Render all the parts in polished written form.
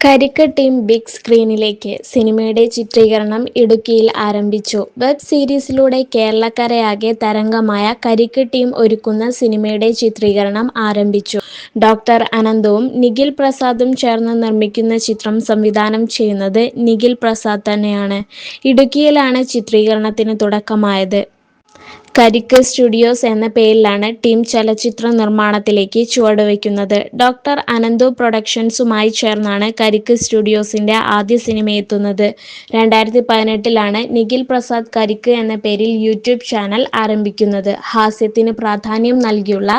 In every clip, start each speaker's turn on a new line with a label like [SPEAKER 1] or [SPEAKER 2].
[SPEAKER 1] കരിക്ക് team big സ്ക്രീനിലേക്ക് സിനിമയുടെ ചിത്രീകരണം ഇടുക്കിയിൽ ആരംഭിച്ചു. വെബ് സീരീസിലൂടെ കേരളക്കരയാകെ തരംഗമായ കരിക്ക് ടീം ഒരുക്കുന്ന സിനിമയുടെ ചിത്രീകരണം ആരംഭിച്ചു. ഡോക്ടർ അനന്തവും നിഖിൽ പ്രസാദും ചേർന്ന് നിർമ്മിക്കുന്ന ചിത്രം സംവിധാനം ചെയ്യുന്നത് നിഖിൽ പ്രസാദ് തന്നെയാണ്. ഇടുക്കിയിലാണ് ചിത്രീകരണത്തിന് തുടക്കമായത്. കരിക്ക് സ്റ്റുഡിയോസ് എന്ന പേരിലാണ് ടീം ചലച്ചിത്ര നിർമ്മാണത്തിലേക്ക് ചുവടുവയ്ക്കുന്നത്. ഡോക്ടർ അനന്തു പ്രൊഡക്ഷൻസുമായി ചേർന്നാണ് കരിക്ക് സ്റ്റുഡിയോസിന്റെ ആദ്യ സിനിമയെത്തുന്നത്. 2018 നിഖിൽ പ്രസാദ് കരിക്ക് എന്ന പേരിൽ യൂട്യൂബ് ചാനൽ ആരംഭിക്കുന്നത്. ഹാസ്യത്തിന് പ്രാധാന്യം നൽകിയുള്ള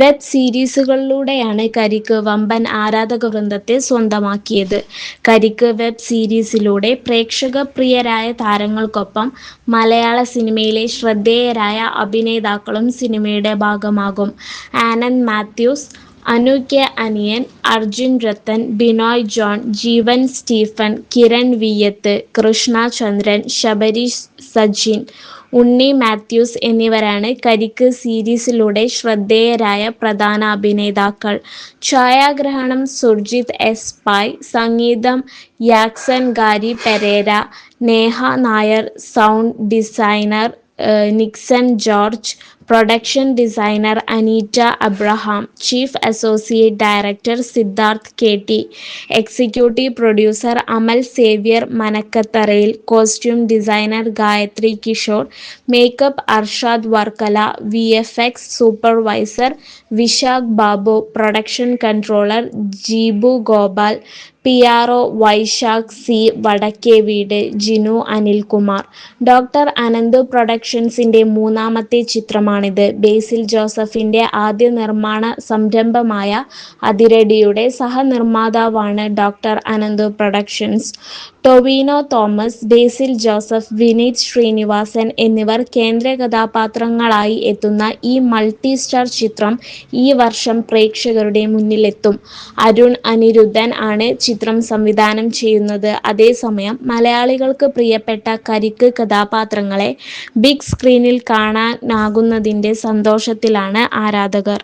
[SPEAKER 1] വെബ് സീരീസുകളിലൂടെയാണ് കരിക്ക് വമ്പൻ ആരാധക വൃന്ദത്തെ സ്വന്തമാക്കിയത്. കരിക്ക് വെബ് സീരീസിലൂടെ പ്രേക്ഷകപ്രിയരായ താരങ്ങൾക്കൊപ്പം മലയാള സിനിമയിലെ ശ്രദ്ധേയരായ അഭിനേതാക്കളും സിനിമയുടെ ഭാഗമാകും. ആനന്ദ് മാത്യൂസ്, അനു കെ അനിയൻ, അർജുൻ രത്തൻ, ബിനോയ് ജോൺ, ജീവൻ സ്റ്റീഫൻ, കിരൺ വിയ്യത്ത്, കൃഷ്ണ ചന്ദ്രൻ, ശബരി സജിൻ, ഉണ്ണി മാത്യൂസ് എന്നിവരാണ് കരിക്ക് സീരീസിലൂടെ ശ്രദ്ധേയരായ പ്രധാന അഭിനേതാക്കൾ. ഛായാഗ്രഹണം സുർജിത് എസ് പായ്, സംഗീതം Yakzan Gary Pereira, Neha Nair, sound designer Nixon George, production designer Aneeta Abraham, chief associate director Sidharth K T, executive producer Amal Xavier മനക്കത്തറയിൽ, costume designer Gayathri Kishore, makeup Arshad Varkala, VFX supervisor Vishakh Babu, production controller Jeebu Gopal, PRO Vaisakh C Vadakkeveedu, Jinu Anilkumar. Doctor Ananthu പ്രൊഡക്ഷൻസിന്റെ മൂന്നാമത്തെ ചിത്രമാണിത്. ബേസിൽ ജോസഫിന്റെ ആദ്യ നിർമ്മാണ സംരംഭമായ അതിരടിയുടെ സഹനിർമ്മാതാവാണ് ഡോക്ടർ അനന്തു പ്രൊഡക്ഷൻസ്. ടൊവിനോ തോമസ്, ബേസിൽ ജോസഫ്, വിനീത് ശ്രീനിവാസൻ എന്നിവർ കേന്ദ്ര കഥാപാത്രങ്ങളായി എത്തുന്ന ഈ മൾട്ടി സ്റ്റാർ ചിത്രം ഈ വർഷം പ്രേക്ഷകരുടെ മുന്നിലെത്തും. അരുൺ അനിരുദ്ധൻ ആണ് ചിത്രം സംവിധാനം ചെയ്യുന്നത്. അതേസമയം മലയാളികൾക്ക് പ്രിയപ്പെട്ട കരിക്ക് കഥാപാത്രങ്ങളെ ബിഗ് സ്ക്രീനിൽ കാണാനാകുന്നതിന്റെ സന്തോഷത്തിലാണ് ആരാധകർ.